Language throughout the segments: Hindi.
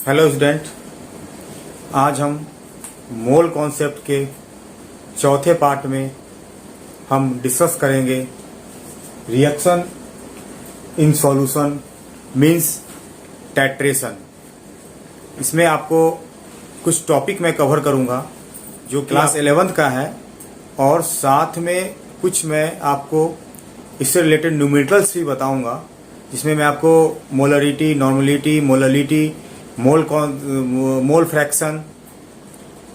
हेलो स्टूडेंट, आज हम मोल कॉन्सेप्ट के चौथे पार्ट में हम डिस्कस करेंगे reaction in solution means titration. इसमें आपको कुछ टॉपिक मैं कवर करूंगा जो क्लास 11th का है और साथ में कुछ मैं आपको इससे रिलेटेड न्यूमेरिकल्स भी बताऊंगा, जिसमें मैं आपको molarity, normality, molality, mole fraction,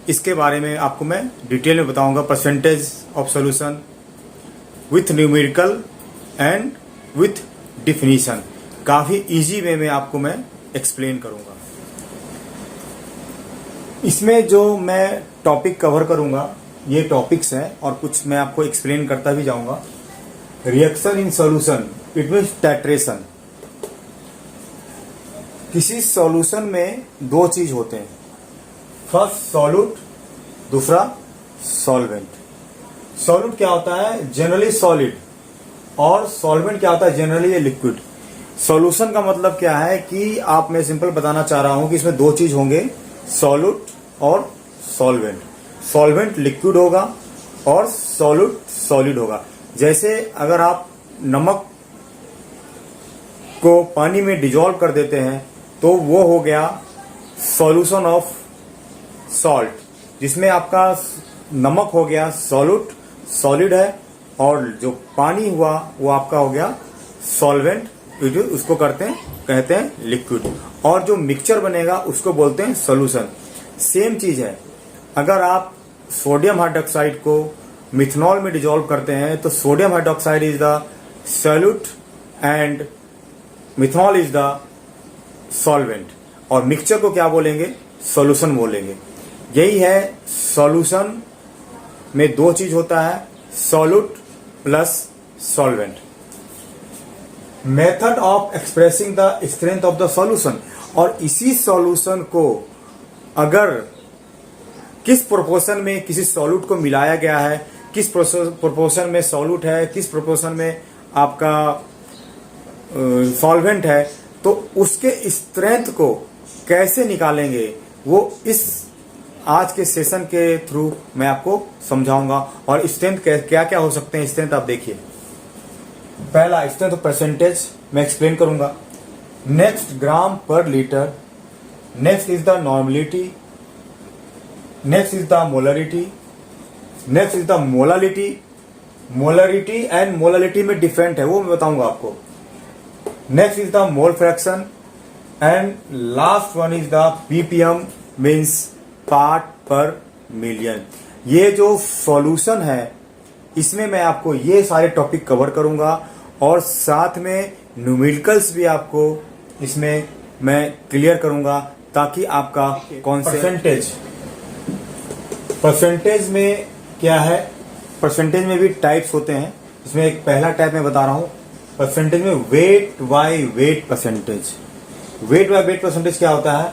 इसके बारे में आपको मैं डिटेल में बताऊंगा। Percentage of solution with numerical and with definition, काफ़ी इजी वे में आपको मैं एक्सप्लेन करूंगा। इसमें जो मैं टॉपिक कवर करूंगा ये टॉपिक्स हैं और कुछ मैं आपको एक्सप्लेन करता भी जाऊंगा। Reaction in solution it means titration. किसी सॉल्यूशन में दो चीज होते हैं, फर्स्ट सॉल्यूट, दूसरा सॉल्वेंट। सॉल्यूट क्या होता है? जनरली सॉलिड, और सॉल्वेंट क्या होता है? Generally liquid. सॉल्यूशन का मतलब क्या है कि आप, मैं सिंपल बताना चाह रहा हूं कि इसमें दो चीज होंगे, सॉल्यूट और सॉल्वेंट। सॉल्वेंट लिक्विड होगा और सॉल्यूट सॉलिड होगा। जैसे अगर आप नमक को पानी में डिजोल्व कर देते हैं तो वो हो गया सॉल्यूशन ऑफ सॉल्ट, जिसमें आपका नमक हो गया सॉल्यूट, सॉलिड है, और जो पानी हुआ वो आपका हो गया सॉल्वेंट, उसको कहते हैं लिक्विड। और जो मिक्सचर बनेगा उसको बोलते हैं सॉल्यूशन। सेम चीज है, अगर आप सोडियम हाइड्रोक्साइड को मिथनॉल में डिजोल्व करते हैं तो sodium hydroxide is the solute and methanol is the solvent, और मिक्सचर को क्या बोलेंगे? सॉल्यूशन बोलेंगे। यही है, सॉल्यूशन में दो चीज होता है, solute plus solvent. Method of expressing the strength of the solution, और इसी सॉल्यूशन को अगर किस प्रोपोर्शन में किसी सॉल्यूट को मिलाया गया है, किस प्रोपोर्शन में सॉल्यूट है, किस प्रोपोर्शन में आपका सॉल्वेंट है, तो उसके स्ट्रेंथ को कैसे निकालेंगे वो इस आज के सेशन के थ्रू मैं आपको समझाऊंगा। और स्ट्रेंथ क्या क्या हो सकते हैं स्ट्रेंथ, आप देखिए। पहला स्ट्रेंथ परसेंटेज मैं एक्सप्लेन करूंगा, नेक्स्ट ग्राम पर litre, next is the normality, next is the molarity, next is the molality. Molarity and molality में डिफरेंट है, वो मैं बताऊंगा आपको। Next is the mole fraction and last one is the ppm means part per million. ये जो सॉल्यूशन है इसमें मैं आपको ये सारे टॉपिक कवर करूंगा और साथ में न्यूमेरिकल्स भी आपको इसमें मैं क्लियर करूंगा, ताकि आपका कॉन्सेप्ट परसेंटेज में क्या है। परसेंटेज में भी टाइप्स होते हैं, इसमें एक पहला टाइप मैं बता रहा हूं परसेंटेज में, weight by weight percentage. Weight by weight percentage क्या होता है?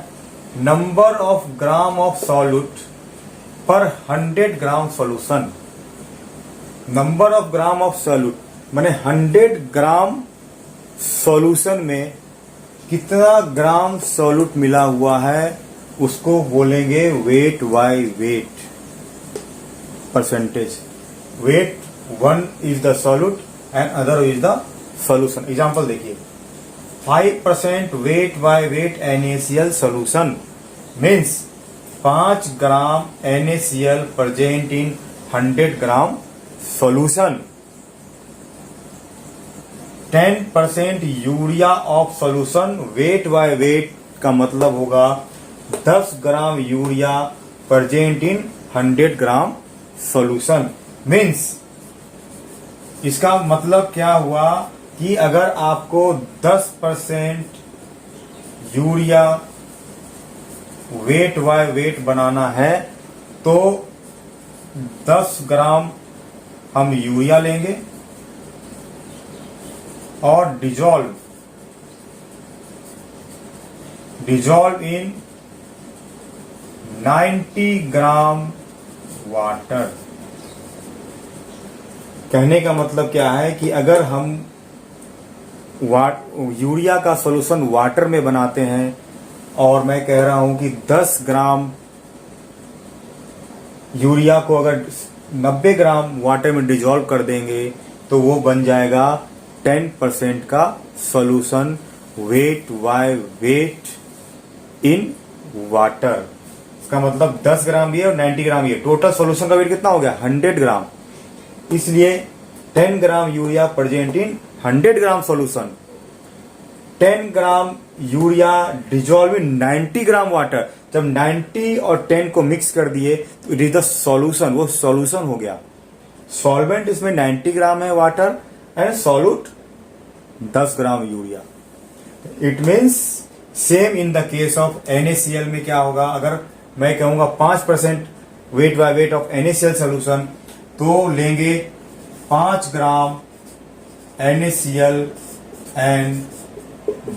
Number of gram of solute per 100 gram solution. Number of gram of solute माने 100 ग्राम सॉल्यूशन में कितना ग्राम सॉल्यूट मिला हुआ है उसको बोलेंगे weight by weight percentage. Weight one is the solute and other is the solution. Example देखिए, 5% weight by weight NaCl solution means 5 gram NaCl present in 100 gram solution. 10% urea of solution, weight by weight का मतलब होगा 10 gram urea present in 100 gram solution. Means इसका मतलब क्या हुआ कि अगर आपको 10% यूरिया वेट बाय वेट बनाना है तो 10 ग्राम हम यूरिया लेंगे और डिजॉल्व इन 90 ग्राम वाटर। कहने का मतलब क्या है कि अगर हम यूरिया का सॉल्यूशन वाटर में बनाते हैं और मैं कह रहा हूं कि 10 ग्राम यूरिया को अगर 90 ग्राम वाटर में डिजोल्व कर देंगे तो वो बन जाएगा 10% का solution weight by wait in water. इसका मतलब 10 ग्राम ये और 90 ग्राम ये, टोटल सॉल्यूशन का वेट कितना हो गया 100 ग्राम। इसलिए 10 gram urea present in 100 gram solution. 10 gram urea dissolve in 90 gram water. जब 90 और 10 को मिक्स कर दिए तो इट इज द सॉल्यूशन, वो सॉल्यूशन हो गया। सॉल्वेंट इसमें 90 ग्राम है water and solute 10 gram urea. It means same in the case of NaCl में क्या होगा, अगर मैं कहूंगा 5% weight by weight of NaCl solution तो लेंगे 5 ग्राम NaCl एंड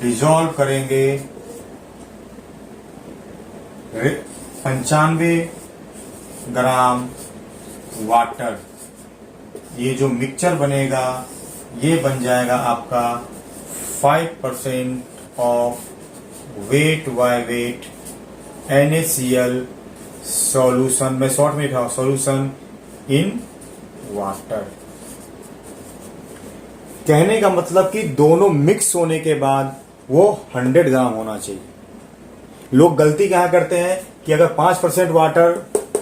डिजोल्व करेंगे 95 ग्राम वाटर। ये जो मिक्सचर बनेगा ये बन जाएगा आपका 5% of weight by weight NaCl solution, मैं शॉर्ट में लिखा सॉल्यूशन इन वाटर। कहने का मतलब कि दोनों मिक्स होने के बाद वो 100 ग्राम होना चाहिए। लोग गलती क्या करते हैं कि अगर 5% वाटर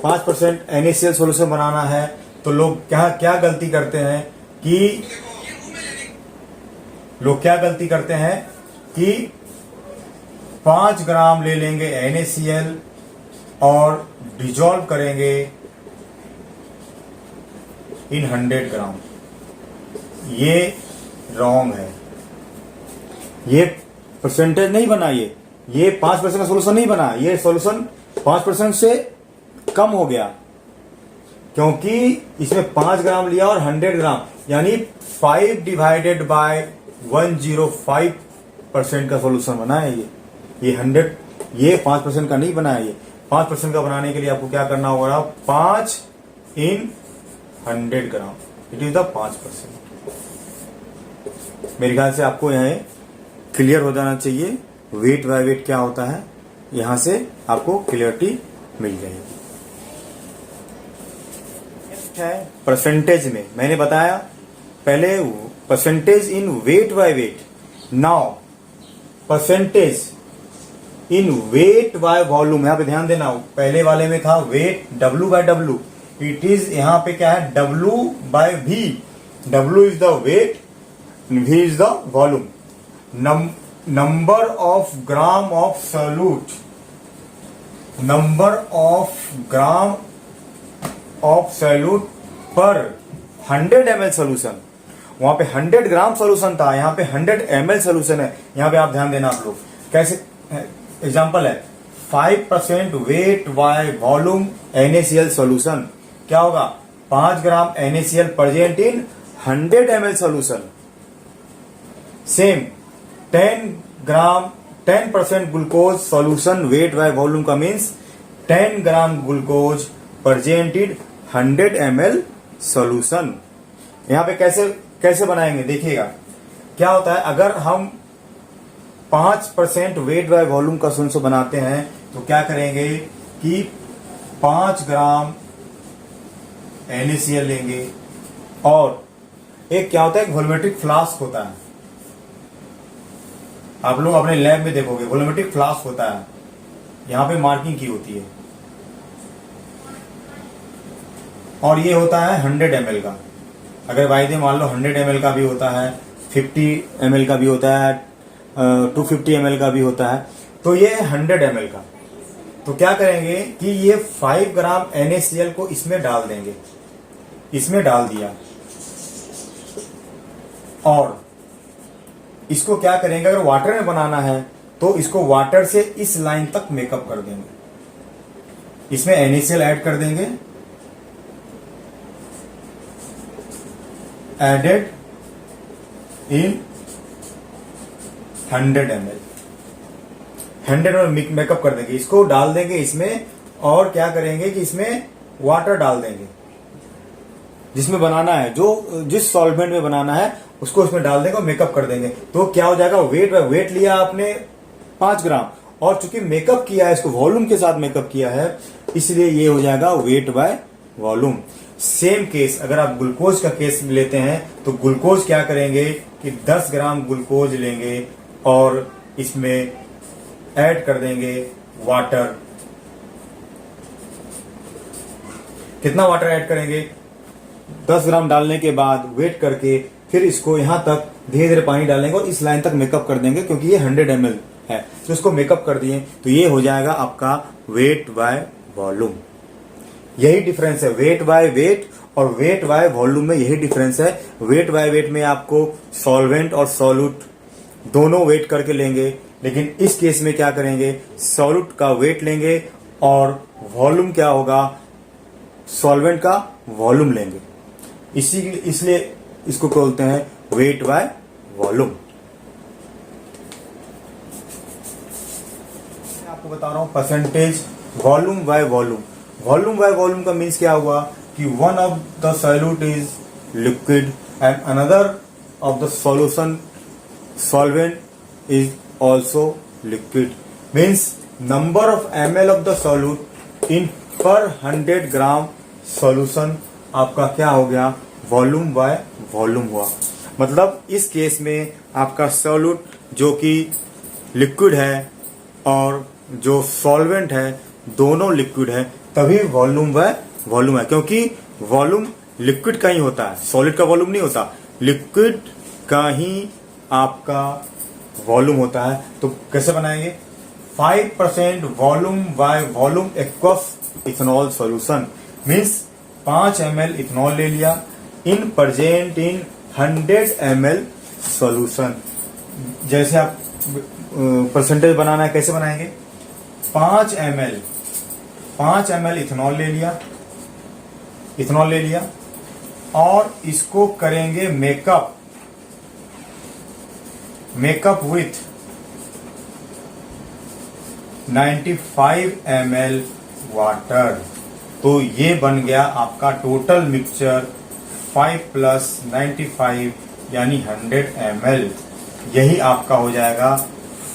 5% NaCl सॉल्यूशन बनाना है तो लोग क्या गलती करते हैं कि कि 5 ग्राम ले लेंगे NaCl और डिजोल्व करेंगे इन 100 ग्राम। ये रॉन्ग है, ये परसेंटेज नहीं बना, ये 5% का सोल्यूशन नहीं बना, ये सोल्यूशन 5% से कम हो गया क्योंकि इसमें 5 ग्राम लिया और 100 ग्राम यानी 5 डिवाइडेड बाय 105% का सोल्यूशन बना है। ये 5% का नहीं बना है। ये 5% का बनाने के लिए आपको क्या करना होगा, 5 इन 100 ग्राम, इट इज द 5%। मेरे ख्याल से आपको यह क्लियर हो जाना चाहिए वेट बाय वेट क्या होता है, यहां से आपको क्लियरिटी मिल जाएगी। है परसेंटेज में मैंने बताया पहले percentage in weight by weight, now percentage in weight by volume. यहां पे ध्यान देना, पहले वाले में था weight W by W, it is यहां पे क्या है W बाय V। W is the weight, V is the volume. Number of gram of solute, number of gram of solute per 100 ml solution. वहां पे 100 ग्राम सोल्यूशन था, यहां पे 100 ml सोल्यूशन है। यहां पे आप ध्यान देना, आप लोग कैसे एग्जांपल है 5% weight by volume NaCl solution क्या होगा, 5 gram NaCl present in 100 ml solution. Same 10% glucose solution weight by volume का means 10 gram glucose presented 100 ml solution. यहां पे कैसे बनाएंगे देखिएगा क्या होता है। अगर हम 5% वेट बाय वॉल्यूम का सोल्यूशन बनाते हैं तो क्या करेंगे कि 5 ग्राम NaCl लेंगे और एक क्या होता है, एक वॉल्यूमेट्रिक फ्लास्क होता है। आप लोग अपने लैब में देखोगे वॉल्यूमेट्रिक फ्लास्क होता है, यहां पे मार्किंग की होती है और ये होता है 100 ml का। अगर वायदे मान लो 100 ml का भी होता है, 50 ml का भी होता है, 250 ml का भी होता है, तो ये 100 ml का। तो क्या करेंगे कि ये 5 ग्राम NaCl को इसमें डाल देंगे, इसमें डाल दिया और इसको क्या करेंगे, अगर वाटर में बनाना है तो इसको वाटर से इस लाइन तक मेकअप कर देंगे। इसमें NaCl ऐड कर देंगे, added in 100 ml, 100 ml make up कर देंगे, इसको डाल देंगे इसमें और क्या करेंगे कि इसमें वाटर डाल देंगे जिसमें बनाना है, जो जिस सॉल्वेंट में बनाना है उसको उसमें डाल देंगे और मेकअप कर देंगे। तो क्या हो जाएगा, वेट बाय वेट लिया आपने 5 ग्राम और चूंकि मेकअप किया है, इसको वॉल्यूम के साथ मेकअप किया है, इसलिए ये हो जाएगा wait by volume. Same case अगर आप ग्लूकोज का केस लेते हैं तो ग्लूकोज क्या करेंगे कि 10 ग्राम ग्लूकोज लेंगे और इसमें ऐड कर देंगे वाटर। कितना वाटर ऐड करेंगे? 10 ग्राम डालने के बाद वेट करके फिर इसको यहां तक धीरे धीरे पानी डालेंगे और इस लाइन तक मेकअप कर देंगे, क्योंकि ये 100 ml है तो इसको मेकअप कर दिए, तो ये हो जाएगा आपका वेट बाय वॉल्यूम। यही डिफरेंस है वेट बाय वेट और वेट बाय वॉल्यूम में, यही डिफरेंस है। वेट बाय वेट में आपको सॉल्वेंट और सॉल्यूट दोनों वेट करके लेंगे, लेकिन इस केस में क्या करेंगे, सॉल्यूट का वेट लेंगे और वॉल्यूम क्या होगा, सॉल्वेंट का वॉल्यूम लेंगे। इसलिए इसको बोलते हैं वेट बाय वॉल्यूम। आपको बता रहा हूं percentage volume by volume. Volume by volume का मीन्स क्या हुआ कि one of the solute is liquid and another of the solution solvent is also liquid, means number of ml of the solute in per 100 gram solution आपका क्या हो गया, वॉल्यूम बाय वॉल्यूम हुआ। मतलब इस केस में आपका सॉल्यूट जो कि लिक्विड है और जो सॉल्वेंट है दोनों लिक्विड है, तभी वॉल्यूम बाय वॉल्यूम है, क्योंकि वॉल्यूम लिक्विड का ही होता है, सॉलिड का वॉल्यूम नहीं होता, लिक्विड का ही आपका वॉल्यूम होता है। तो कैसे बनाएंगे, 5% volume by volume aqueous ethanol solution, means 5 ml ethanol ले लिया in present in 100 ml solution. जैसे आप परसेंटेज बनाना है, कैसे बनाएंगे, 5 ml इथेनॉल ले लिया और इसको करेंगे मेकअप विथ 95 ml वाटर। तो ये बन गया आपका टोटल मिक्सचर 5 + 95 यानी 100 ml। यही आपका हो जाएगा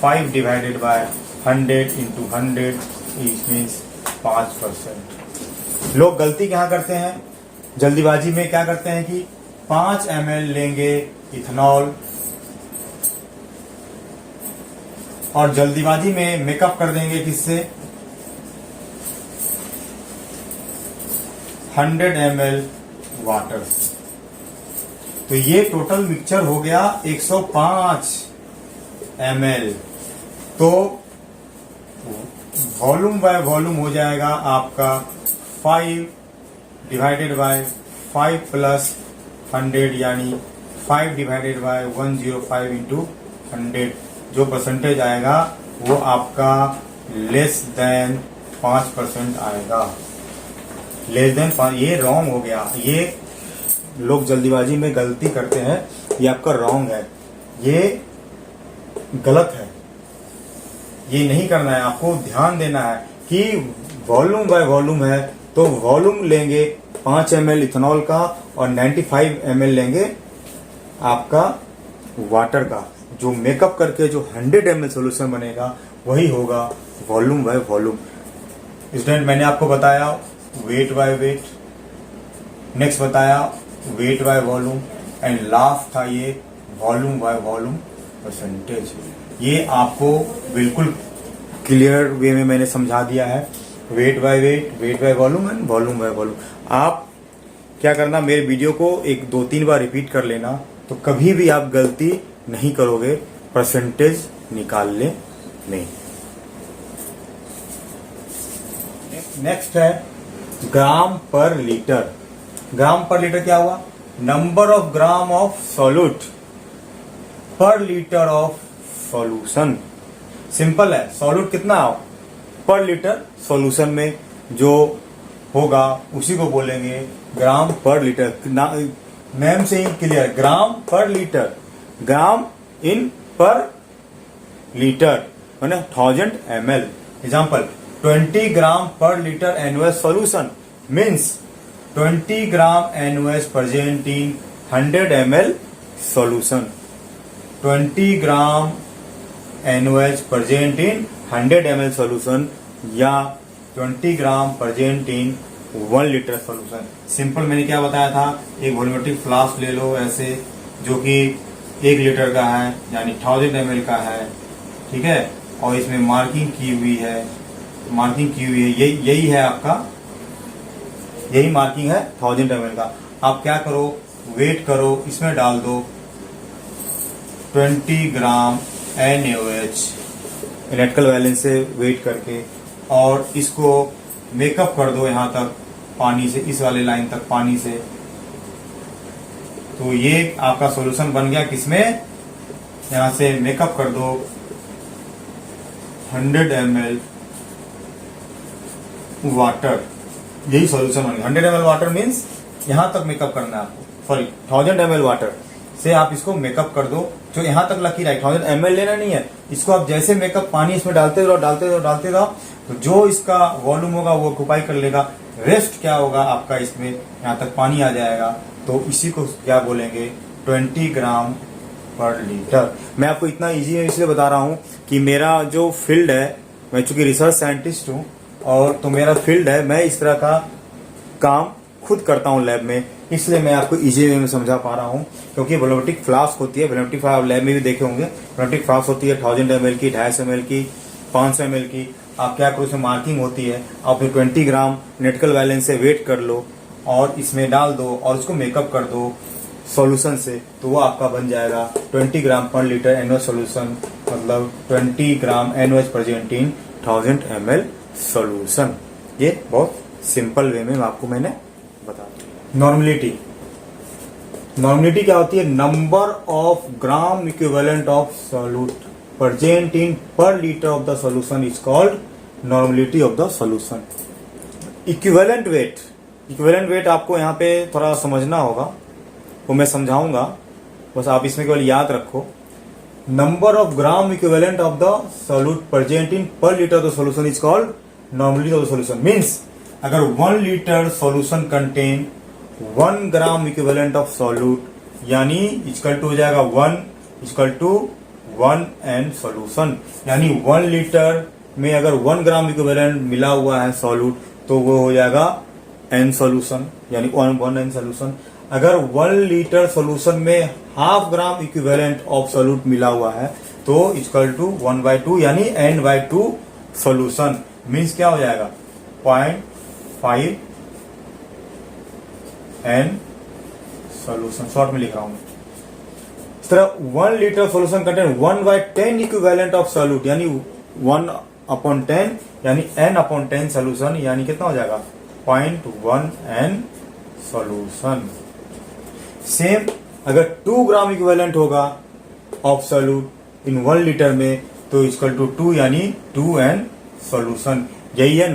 5 / 100 × 100 मीन्स 5%। लोग गलती क्या करते हैं, जल्दीबाजी में क्या करते हैं कि 5 ml लेंगे इथेनॉल और जल्दीबाजी में मेकअप कर देंगे किससे, 100 ml वाटर। तो ये टोटल मिक्सचर हो गया 105 ml। तो वॉल्यूम बाय वॉल्यूम हो जाएगा आपका 5 / 5 + 100 यानी 5 / 105 × 100। जो परसेंटेज आएगा वो आपका लेस देन 5% आएगा, लेस देन 5। ये रॉन्ग हो गया, ये लोग जल्दीबाजी में गलती करते हैं, ये आपका रॉन्ग है, ये गलत है, ये नहीं करना है। आपको ध्यान देना है कि वॉल्यूम बाय वॉल्यूम है, तो वॉल्यूम लेंगे 5 ml इथेनॉल का और 95 ml लेंगे आपका वाटर का। जो मेकअप करके जो 100 ml सोल्यूशन बनेगा वही होगा वॉल्यूम बाय वॉल्यूम। स्टूडेंट, मैंने आपको बताया वेट बाय वेट, नेक्स्ट बताया wait by volume and last था ये वॉल्यूम बाय वॉल्यूम परसेंटेज। ये आपको बिल्कुल क्लियर वे में मैंने समझा दिया है, wait by weight, weight by volume and volume by volume. आप क्या करना, मेरे वीडियो को 1-2-3 बार रिपीट कर लेना, तो कभी भी आप गलती नहीं करोगे परसेंटेज निकालने में। नेक्स्ट है ग्राम पर लीटर। ग्राम पर लीटर क्या हुआ, number of gram of solute पर लीटर ऑफ सॉल्यूशन। सिंपल है, सॉल्यूट कितना पर लीटर, सॉल्यूशन में जो होगा उसी को बोलेंगे ग्राम पर लीटर। नेम से ही क्लियर, ग्राम पर लीटर, ग्राम इन पर लीटर मैंने 1000 ml। एग्जाम्पल 20 ग्राम पर litre NaOH solution means 20 gram NaOH present in 100 ml solution। 20 gram NaOH present in 100 ml solution या 20 ग्राम परजेंट इन 1 लीटर सोल्यूशन। सिंपल मैंने क्या बताया था, एक वॉल्यूमेट्रिक फ्लास्क ले लो ऐसे, जो कि 1 लीटर का है यानी 1000 ml का है, ठीक है, और इसमें मार्किंग की हुई है, यही है आपका, यही मार्किंग है 1000 ml का। आप क्या करो, वेट करो, इसमें डाल दो 20 ग्राम NaOH इलेक्ट्रिकल बैलेंस से वेट करके, और इसको मेकअप कर दो यहाँ तक पानी से, इस वाले लाइन तक पानी से। तो ये आपका सॉल्यूशन बन गया किसमें, यहाँ से मेकअप कर दो 100 ml वाटर, यही सॉल्यूशन बन गया। 100 ml वाटर मीन्स यहाँ तक मेकअप करना है आपको, सॉरी 1000 ml वाटर से आप इसको मेकअप कर दो, जो यहाँ तक लकीर है। 1000 ml लेना नहीं है, इसको आप जैसे मेकअप पानी इसमें डालते रहो, तो जो इसका वॉल्यूम होगा वो ऑक्युपाई कर लेगा। रेस्ट क्या होगा आपका, इसमें यहाँ तक पानी आ जाएगा, तो इसी को क्या बोलेंगे, 20 ग्राम पर लीटर। मैं आपको इतना इजी इसलिए बता रहा हूँ कि मेरा जो फील्ड है, मैं चूंकि रिसर्च साइंटिस्ट हूँ, और तो मेरा फील्ड है, मैं इस तरह का काम खुद करता हूँ लैब में, इसलिए मैं आपको इजी वे में समझा पा रहा हूँ। क्योंकि वॉल्यूमेट्रिक फ्लास्क होती है, वॉल्यूमेट्रिक फ्लास्क लैब में भी देखे होंगे, वॉल्यूमेट्रिक फ्लास्क होती है 1000 ml की, 250 ml की, 500 ml की। आप क्या करो, उसमें मार्किंग होती है, आप 20 ग्राम इलेक्ट्रिकल बैलेंस से वेट कर लो और इसमें डाल दो और उसको मेकअप कर दो सॉल्यूशन से, तो वो आपका बन जाएगा 20 ग्राम पर लीटर NaOH सॉल्यूशन, मतलब 20 ग्राम NaOH present in 1000 ml solution. ये बहुत सिंपल वे में आपको मैंने बता दिया। नॉर्मलिटी क्या होती है, number of gram equivalent of solute present in per litre of the solution is called normality of the solution. Equivalent weight आपको यहाँ पे थोड़ा समझना होगा, वो मैं समझाऊंगा, बस आप इसमें केवल याद रखो। Number of gram equivalent of the solute present in per litre of the solution is called normality of the solution. Means अगर 1 litre solution contain 1 gram equivalent of solute, यानी इक्वल टू हो जाएगा 1 इक्वल टू 1 N सॉल्यूशन, यानी 1 लीटर में अगर 1 ग्राम इक्विवेलेंट मिला हुआ है सॉल्यूट, तो वो हो जाएगा N सॉल्यूशन, यानी 1 N सॉल्यूशन। अगर 1 लीटर सॉल्यूशन में half gram equivalent of solute मिला हुआ है, तो इक्वल टू 1/2 यानी N/2 सॉल्यूशन। मीन्स क्या हो जाएगा, 0.5 N सॉल्यूशन, शॉर्ट में लिख रहा हूं। इस तरह 1 litre solution contain 1/10 equivalent of solute, यानी 1/10 यानी N/10 सॉल्यूशन, यानी कितना हो जाएगा 0.1 N सॉल्यूशन। सेम अगर 2 ग्राम इक्विवेलेंट होगा ऑफ सॉल्यूट इन 1 लीटर में, तो इक्वल टू 2 यानी 2 N सॉल्यूशन। यही है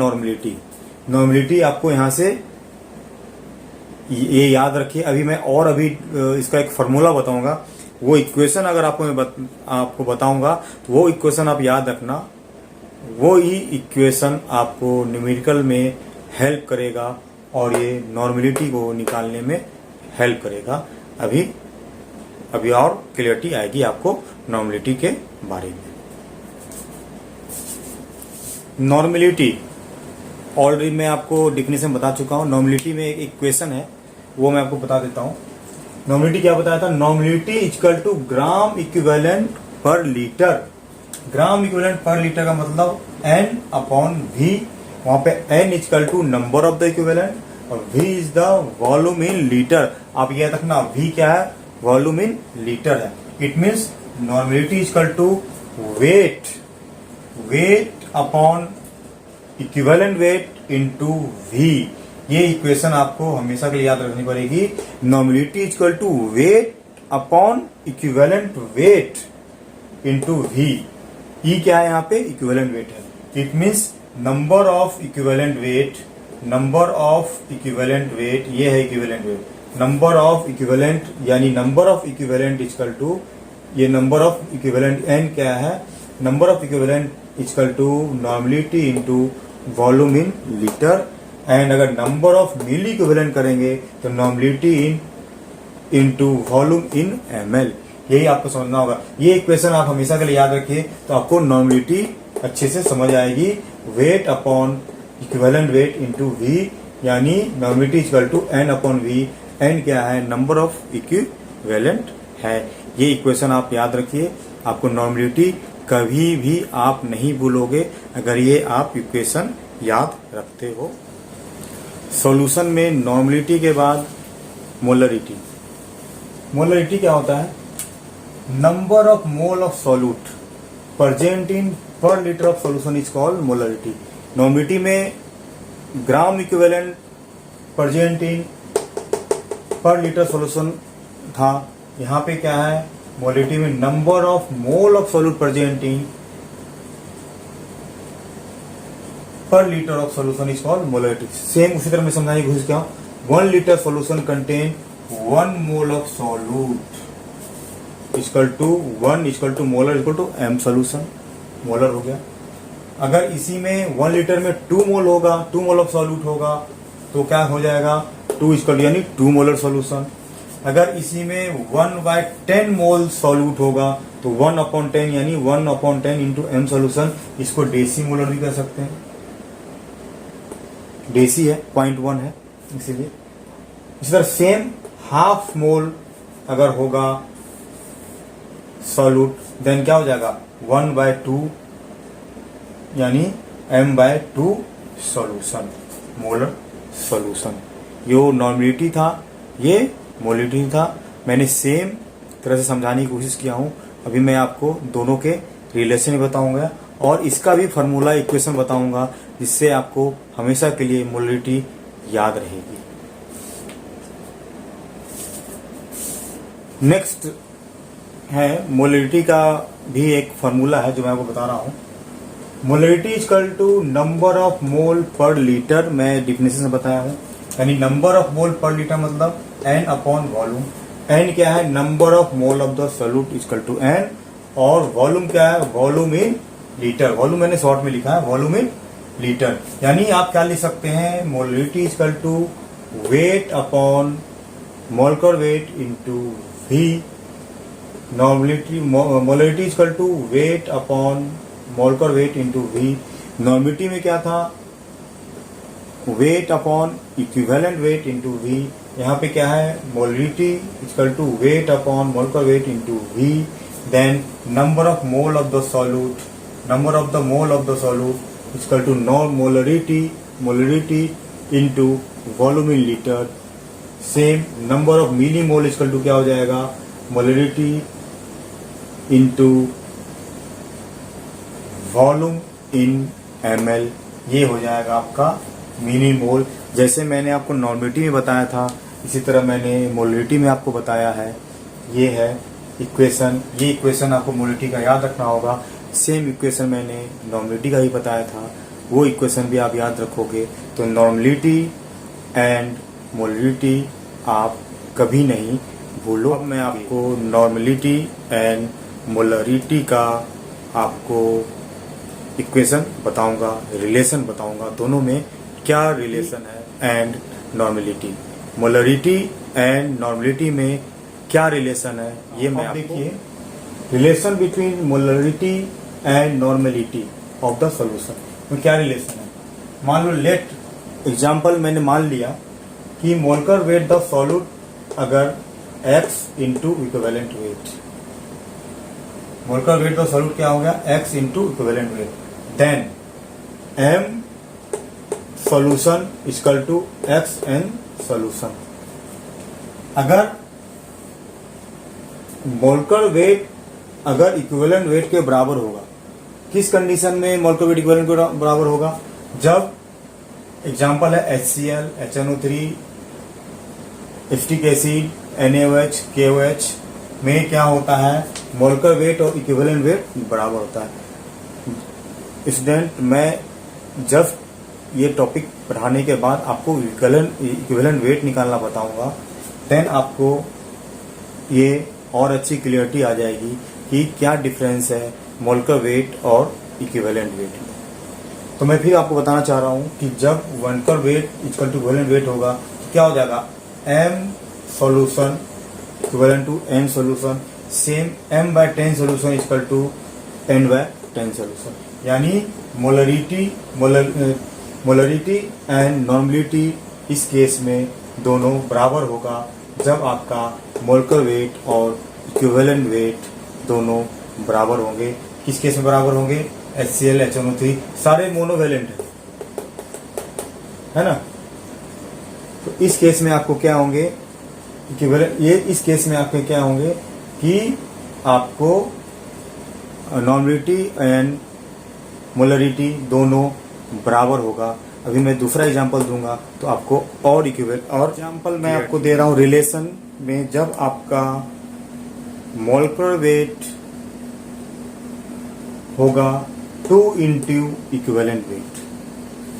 नॉर्मलिटी आपको यहां से ये याद रखिए। अभी मैं इसका एक फॉर्मूला बताऊंगा, वो इक्वेशन अगर आपको बताऊंगा, तो वो इक्वेशन आप याद रखना, वो ही इक्वेशन आपको न्यूमेरिकल में हेल्प करेगा और ये नॉर्मलिटी को निकालने में हेल्प करेगा। अभी और क्लियरिटी आएगी आपको नॉर्मलिटी के बारे में। नॉर्मलिटी ऑलरेडी मैं आपको डिफिनेशन बता चुका हूं। नॉर्मलिटी में एक इक्वेशन है, वो मैं आपको बता देता हूं। नॉर्मलिटी क्या बताया था, normality equal to gram equivalent per litre. Gram equivalent per litre का मतलब N/V, वहां पे N equal to number of the equivalent और V is the volume in litre. आप याद रखना, V क्या है, वॉल्यूम इन लीटर है। It means normality equal to weight upon equivalent weight into V। ये इक्वेशन आपको हमेशा के लिए याद रखनी पड़ेगी। Normality equal to weight upon equivalent weight into V। E क्या है, यहाँ पे इक्विवेलेंट वेट है। It means number of equivalent weight, ये है equivalent weight. Number of equivalent यानी number of equivalent equal to, ये नंबर ऑफ इक्विवेलेंट N क्या है, number of equivalent equal to normality into volume in litre. And अगर नंबर ऑफ मिली इक्विवेलेंट करेंगे तो normality into volume in ml। यही आपको समझना होगा। ये इक्वेशन आप हमेशा के लिए याद रखिए, तो आपको नॉर्मलिटी अच्छे से समझ आएगी। Weight upon equivalent weight into V, यानी normality equal to N upon V. N क्या है? नंबर ऑफ इक्विवेलेंट है। ये इक्वेशन आप याद रखिए, आपको नॉर्मेलिटी कभी भी आप नहीं भूलोगे अगर ये आप इक्वेशन याद रखते हो। सॉल्यूशन में नॉर्मेलिटी के बाद मोलरिटी। मोलरिटी क्या होता है? Number of mole of solute present in per litre of solution is called molarity. Normality में gram equivalent present in per litre solution था, यहाँ पे क्या है? मोलरिटी में number of mole of solute present in per litre of solution is called molarity. Same उसी तरह मैं समझाने की कोशिश किया। 1 litre solution contain 1 mole of solute equal to 1 equal to molar equal to M solution, molar हो गया। अगर इसी में 1 लीटर में 2 मोल होगा, 2 मोल ऑफ सॉल्यूट होगा, तो क्या हो जाएगा? 2 इक्वल यानी 2 मोलर सॉल्यूशन। अगर इसी में 1/10 मोल सॉल्यूट होगा तो 1/10 यानी 1/10 इंटू एम सॉल्यूशन। इसको डेसी मोलर भी कह सकते हैं, डेसी है, 0.1 है इसीलिए। इसी तरह सेम हाफ मोल अगर होगा सॉल्यूट, देन क्या हो जाएगा? 1/2 यानी m/2 सॉल्यूशन, मोलर सॉल्यूशन। यो नॉर्मेलिटी था, ये मोलरिटी था। मैंने सेम तरह से समझाने की कोशिश किया हूं। अभी मैं आपको दोनों के रिलेशन बताऊंगा और इसका भी फार्मूला इक्वेशन बताऊंगा, जिससे आपको हमेशा के लिए मोलरिटी याद रहेगी। नेक्स्ट है मोलरिटी का भी एक फार्मूला है जो मैं आपको बता रहा हूं। Molarity equal to number of mole per litre. मैं डिफिनेशन से बताया हूं, यानी number of mole per litre मतलब n अपॉन वॉल्यूम। n क्या है? Number of mole of the solute equal to n, और वॉल्यूम क्या है? Volume in litre. वॉल्यूम मैंने शॉर्ट में लिखा है, वॉल्यूम इन लीटर। यानी आप क्या लिख सकते हैं? Molarity equal to weight upon molecular weight into V. Normality molarity equal to weight upon molecular weight into V. Normality में क्या था? Weight upon equivalent weight into V. यहाँ पे क्या है? Molarity equal to weight upon molecular weight into V. Then number of mole of the solute, number of the mole of the solute equal to molarity into volume in litre. Same number of milli mole equal to क्या हो जाएगा? Molarity into volume in ml। ये हो जाएगा आपका मिली मोल। जैसे मैंने आपको नॉर्मेलिटी में बताया था, इसी तरह मैंने मोलरिटी में आपको बताया है। ये है इक्वेशन, ये इक्वेशन आपको मोलरिटी का याद रखना होगा। सेम इक्वेशन मैंने नॉर्मेलिटी का ही बताया था, वो इक्वेशन भी आप याद रखोगे तो नॉर्मेलिटी एंड मोलरिटी आप कभी नहीं भूलो। अब मैं आपको नॉर्मेलिटी एंड मोलरिटी का आपको इक्वेशन बताऊंगा, रिलेशन बताऊंगा, दोनों में क्या रिलेशन है। And normality, molarity and normality में क्या रिलेशन है, ये मैं आपको देखिए। Relation between molarity and normality of the solution में क्या रिलेशन है? मान लो, लेट एग्जांपल मैंने मान लिया कि मोलकुलर वेट द सॉल्यूट अगर x into equivalent weight, molecular weight the solute क्या हो गया? x into equivalent weight. Then m solution equal to xn solution. अगर मोलकुलर वेट अगर इक्विवेलेंट वेट के बराबर होगा, किस कंडीशन में मोलकुलर वेट इक्विवेलेंट के बराबर होगा? जब एग्जांपल है HCl, HNO3, acetic acid, NaOH, KOH में क्या होता है? मोलकुलर वेट और इक्विवेलेंट वेट बराबर होता है। स्टूडेंट, मैं जस्ट ये टॉपिक पढ़ाने के बाद आपको इक्विवेलेंट वेट निकालना बताऊंगा, देन आपको ये और अच्छी क्लियरिटी आ जाएगी कि क्या डिफरेंस है मोलकुलर वेट और इक्विवेलेंट वेट में। तो मैं फिर आपको बताना चाह रहा हूं कि जब molecular weight equal to equivalent weight होगा तो क्या हो जाएगा? m solution equivalent to n solution. Same m/10 solution equal to n/10 solution. यानी मोलरिटी एंड नॉर्मलिटी इस केस में दोनों बराबर होगा जब आपका मोलकुलर वेट और इक्विवेलेंट वेट दोनों बराबर होंगे। किस केस में बराबर होंगे? HCl HNO3 सारे मोनोवेलेंट है ना। तो इस केस में आपको क्या होंगे इक्विवेलेंट, ये इस केस में आपके क्या होंगे कि आपको नॉर्मलिटी एंड मोलरिटी दोनों बराबर होगा। अभी मैं दूसरा एग्जांपल दूंगा तो आपको और इक्विवेलेंट और एग्जांपल मैं आपको दे रहा हूं रिलेशन में। जब आपका मोलकुलर वेट होगा 2 इंटू इक्विवेलेंट वेट,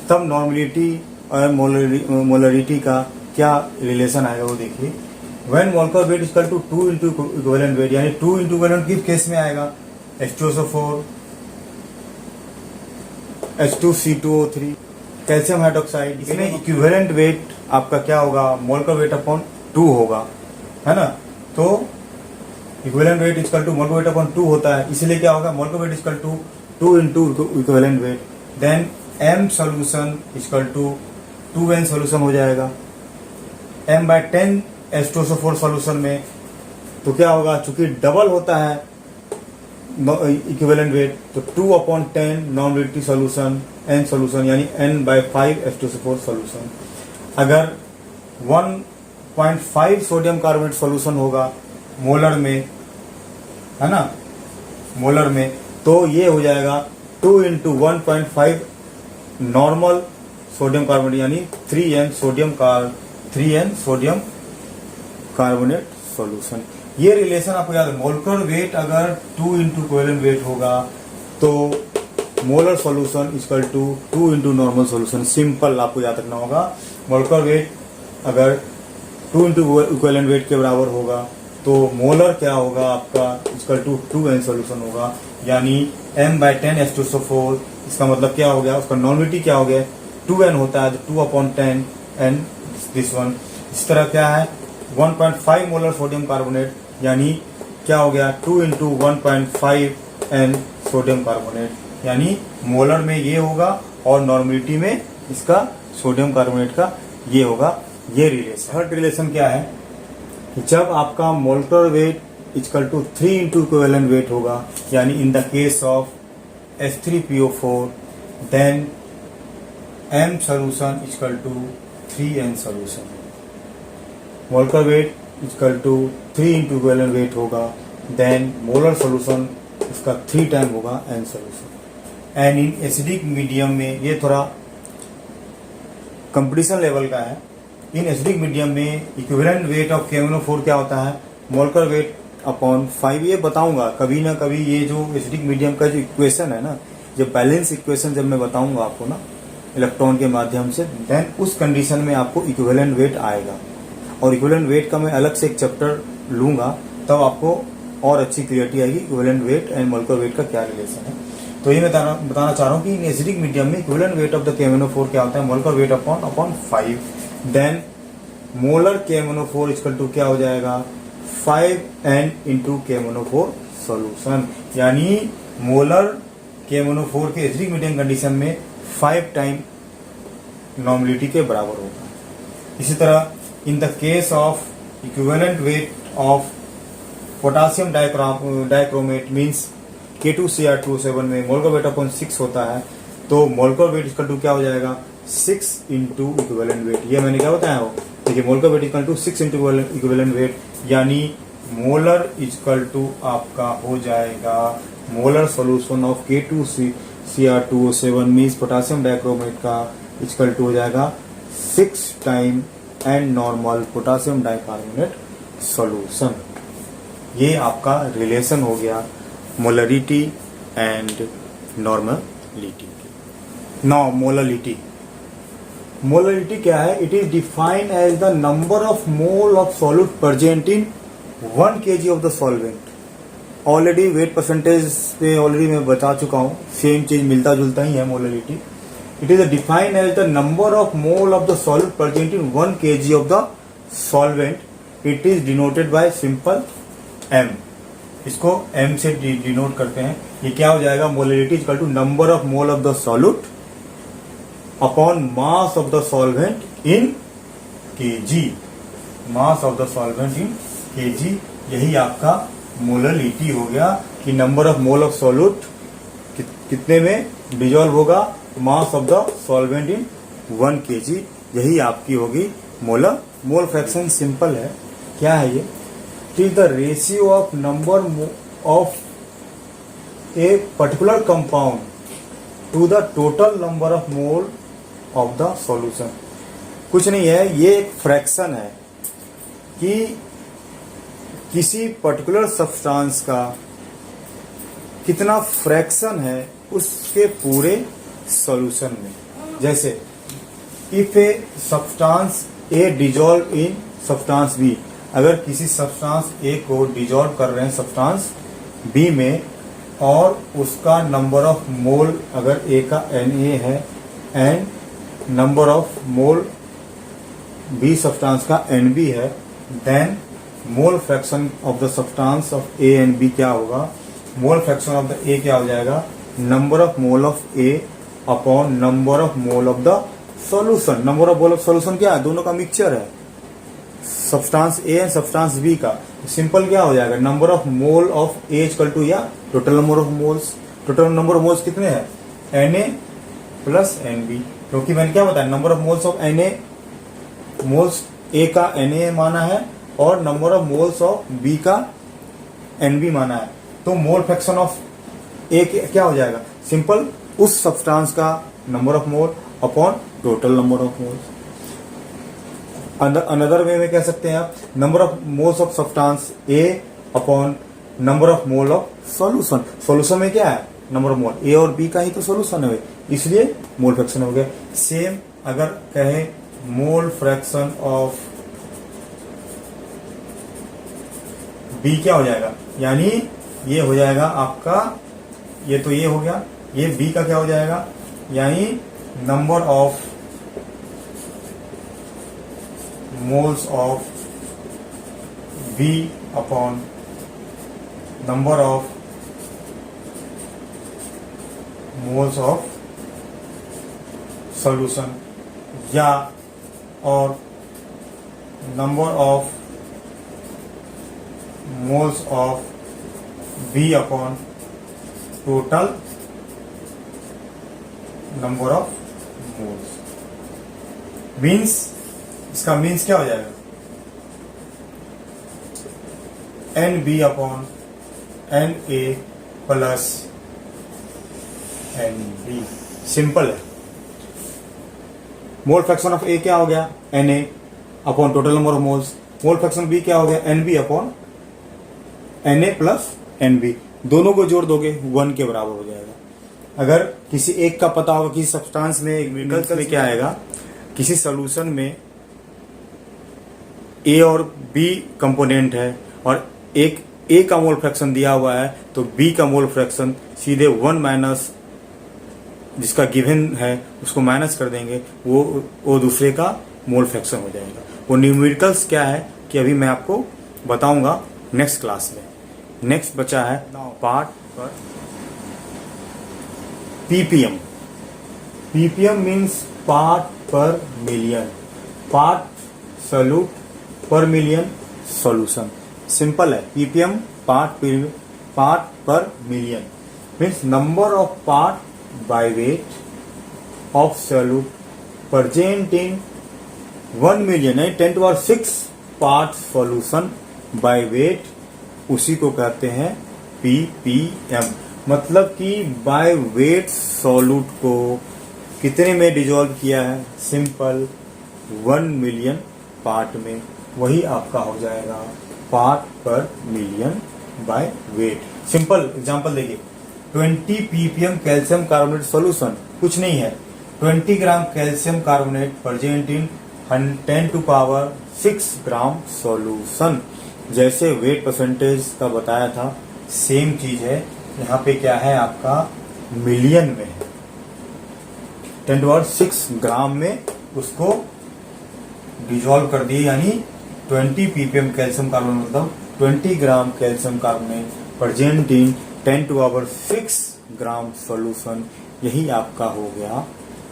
तब नॉर्मलिटी और मोलरिटी का क्या रिलेशन आएगा वो देखिए। When molecular weight equal to 2 into equivalent weight, यानी 2 इंटू इक्विवेलेंट किस केस में आएगा? H2SO4 H2C2O3 कैल्शियम हाइड्रोक्साइड, इसमें इक्विवेलेंट वेट आपका क्या होगा? मोलकुलर वेट अपॉन 2 होगा, है ना। तो equivalent weight equal to molecular weight upon 2 होता है, इसलिए क्या होगा? Molecular weight equal to 2 into equivalent weight, then M solution equal to 2N solution हो जाएगा। M/10 H2SO4 सोल्यूशन में तो क्या होगा? चूंकि डबल होता है इक्विवेलेंट वेट, तो 2/10 नॉर्मलिटी सोल्यूशन N सोल्यूशन, यानी N/5 H2SO4 सोल्यूशन। अगर 1.5 सोडियम कार्बोनेट सोल्यूशन होगा मोलर में, है ना, मोलर में, तो ये हो जाएगा 2 इंटू 1.5 नॉर्मल सोडियम कार्बोनेट, यानी 3N सोडियम कार्बोनेट सॉल्यूशन। ये रिलेशन आपको याद है। मोलकुलर वेट अगर 2 इंटू इक्विवेलेंट वेट होगा तो molar solution equal to 2 into normal solution. Simple आपको याद रखना होगा। मोलकुलर वेट अगर 2 इंटू इक्विवेलेंट वेट के बराबर होगा तो मोलर क्या होगा आपका? इक्वल टू 2N सॉल्यूशन होगा, यानी M/10 H2SO4। इसका मतलब क्या हो गया? उसका नॉर्मलिटी क्या हो गया? 2N होता है, 2/10 N दिस वन। इस तरह क्या है? 1.5 मोलर सोडियम कार्बोनेट, यानी क्या हो गया? 2 इंटू 1.5 N सोडियम कार्बोनेट, यानी मोलर में ये होगा और नॉर्मलिटी में इसका सोडियम कार्बोनेट का ये होगा। ये रिलेशन। थर्ड रिलेशन क्या है? जब आपका molecular weight equal to 3 into equivalent weight होगा, यानी in the case of H3PO4, then M solution equal to 3N solution. Molecular weight equal to 3 into equivalent weight होगा, देन मोलर सोल्यूशन इसका 3 टाइम होगा N solution. And in acidic medium में ये थोड़ा कंपटीशन लेवल का है। इन एसिडिक मीडियम में इक्विवेलेंट वेट ऑफ KMnO4 क्या होता है? Molecular weight upon 5। ये बताऊंगा कभी ना कभी, ये जो एसिडिक मीडियम का जो इक्वेशन है ना, जो बैलेंस इक्वेशन जब मैं बताऊंगा आपको ना इलेक्ट्रॉन के माध्यम से, देन उस कंडीशन में आपको इक्विवेलेंट वेट आएगा। और इक्विवेलेंट वेट का मैं अलग से एक चैप्टर लूंगा, तब आपको और अच्छी क्लियरिटी आएगी equivalent weight and molecular weight का क्या रिलेशन है। तो ये मैं बताना चाह रहा हूँ कि इन एसिडिक मीडियम में equivalent weight of the KMnO4 क्या होता है? Molecular weight upon 5। Then molar KMnO4 equal to क्या हो जाएगा? 5N इंटू KMnO4 सोल्यूशन, यानी मोलर KMnO4 के एसिडिक मीडियम कंडीशन में 5 टाइम नॉर्मलिटी के बराबर होगा। इसी तरह इन the case of equivalent weight of potassium dichromate means K2Cr2O7 में मोलकुलर वेट अपॉन 6 होता है, तो मोलकुलर वेट इक्वल टू क्या हो जाएगा? 6 इंटू इक्विवेलेंट वेट। ये मैंने क्या बताया हो? देखिए, molecular weight equal to 6 into equivalent weight, यानी मोलर इक्वल टू आपका हो जाएगा molar solution of K2Cr2O7 means potassium dichromate का इक्वल टू हो जाएगा 6 time and normal potassium dicarbonate solution. ये आपका रिलेशन हो गया molarity and normality. Now molarity क्या है? It is defined as the number of mole of solute present in 1 kg of the solvent. Already weight percentage पे ऑलरेडी मैं बता चुका हूँ, सेम चीज मिलता जुलता ही है molarity. It is defined as the number of mole of the solute present in 1 kg of the solvent. It is denoted by simple M। इसको m से डिनोट करते हैं। ये क्या हो जाएगा, molality equal to number of mole of the solute upon mass of the solvent in kg, mass of the solvent in kg. यही आपका मोलैलिटी हो गया कि number of mole of solute कितने में डिजोल्व होगा, मास of the solvent in 1 kg। यही आपकी होगी मोलर। मोल फ्रैक्शन सिंपल है, क्या है ये, it is the ratio of number of a particular compound to the total number of mole of the solution. कुछ नहीं है, ये एक फ्रैक्शन है कि किसी पर्टिकुलर सब्सटेंस का कितना फ्रैक्शन है उसके पूरे सॉल्यूशन में। जैसे if a substance A dissolve in substance B, अगर किसी सब्सटेंस ए को डिजॉल्व कर रहे हैं सब्सटेंस बी में और उसका नंबर ऑफ मोल अगर ए का Na है and number of mole B substance का Nb है, then mole fraction of the substance of A and B क्या होगा, mole fraction of the A क्या हो जाएगा, number of mole of A upon number of mole of the solution. Number of mole of solution क्या है, दोनों का मिक्सचर है, substance A and substance B का। सिंपल क्या हो जाएगा, number of mole of A equal to या total number of moles. Total number of moles कितने हैं, Na प्लस Nb, क्योंकि मैंने क्या बताया, number of moles of Na, moles A का Na माना है और number of moles of B का Nb माना है। तो मोल फ्रैक्शन ऑफ ए क्या हो जाएगा, सिंपल उस सब्सटेंस का number of mole upon total number of moles. Another way में कह सकते हैं आप, number of moles of substance A upon number of mole of solution. Solution में क्या है, नंबर ऑफ मोल, ए और बी का ही तो सॉल्यूशन है, इसलिए मोल फ्रैक्शन हो गया। सेम अगर कहे मोल फ्रैक्शन ऑफ बी क्या हो जाएगा, यानी ये हो जाएगा आपका, ये तो ये हो गया, ये बी का क्या हो जाएगा, यानी number of moles of B upon number of moles of solution, या और number of moles of B upon total number of moles. Means, इसका मीन्स क्या हो जाएगा, Nb upon Na plus Nb। Simple है। मोल फ्रैक्शन ऑफ ए क्या हो गया, Na upon total number of moles. Mole fraction B क्या हो गया, Nb upon Na plus Nb। दोनों को जोड़ दोगे 1 के बराबर हो जाएगा। अगर किसी एक का पता होगा, किसी सब्सटेंस में, एक विकल्प में क्या आएगा, किसी सॉल्यूशन में ए और बी कंपोनेंट है और एक ए का मोल फ्रैक्शन दिया हुआ है, तो बी का मोल फ्रैक्शन सीधे 1 माइनस जिसका गिवन है उसको माइनस कर देंगे, वो दूसरे का मोल फ्रैक्शन हो जाएगा। वो न्यूमेरिकल्स क्या है कि अभी मैं आपको बताऊंगा नेक्स्ट क्लास में। नेक्स्ट बचा है पार्ट पर ppm. Ppm means part per million, part solute पर मिलियन सॉल्यूशन। सिंपल है, ppm part per million means number of part by weight of solute present in 1 million है 10⁶ पार्ट सॉल्यूशन बाय वेट, उसी को कहते हैं पीपीएम। मतलब कि बाय वेट सॉल्यूट को कितने में डिजोल्व किया है, सिंपल 1 मिलियन पार्ट में, वही आपका हो जाएगा part per million by weight. Simple example देखिए, 20 ppm कैल्शियम कार्बोनेट सॉल्यूशन, कुछ नहीं है, 20 ग्राम calcium carbonate present in 10⁶ gram solution. जैसे वेट परसेंटेज का बताया था, सेम चीज है, यहाँ पे क्या है आपका मिलियन में है, 10⁶ ग्राम में उसको डिजोल्व कर दिए, यानी 20 ppm कैल्शियम कार्बोनेट मतलब 20 ग्राम calcium carbonate present in 10⁻⁶ gram solution, यही आपका हो गया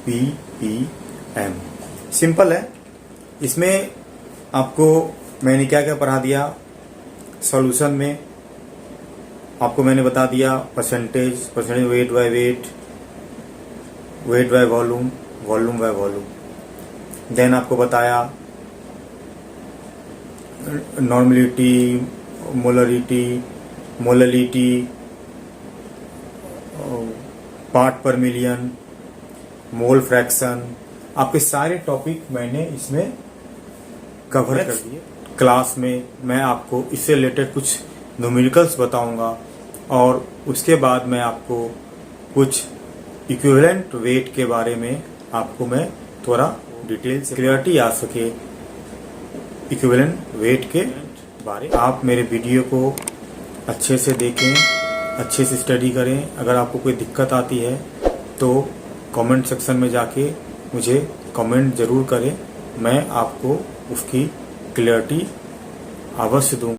ppm। सिंपल है। इसमें आपको मैंने क्या क्या पढ़ा दिया। सॉल्यूशन में आपको मैंने बता दिया percentage weight by weight, weight by volume, volume by volume. Then आपको बताया normality, molality, part per million, mole fraction. आपके सारे टॉपिक मैंने इसमें कवर कर दिए। क्लास में मैं आपको इससे रिलेटेड कुछ न्यूमेरिकल्स बताऊंगा और उसके बाद मैं आपको कुछ इक्विवेलेंट वेट के बारे में आपको मैं थोड़ा डिटेल से क्लियरिटी आ सके इक्विवेलेंट वेट के बारे में। आप मेरे वीडियो को अच्छे से देखें, अच्छे से स्टडी करें। अगर आपको कोई दिक्कत आती है तो कमेंट सेक्शन में जाके मुझे कमेंट ज़रूर करें, मैं आपको उसकी क्लियरिटी अवश्य दूँ।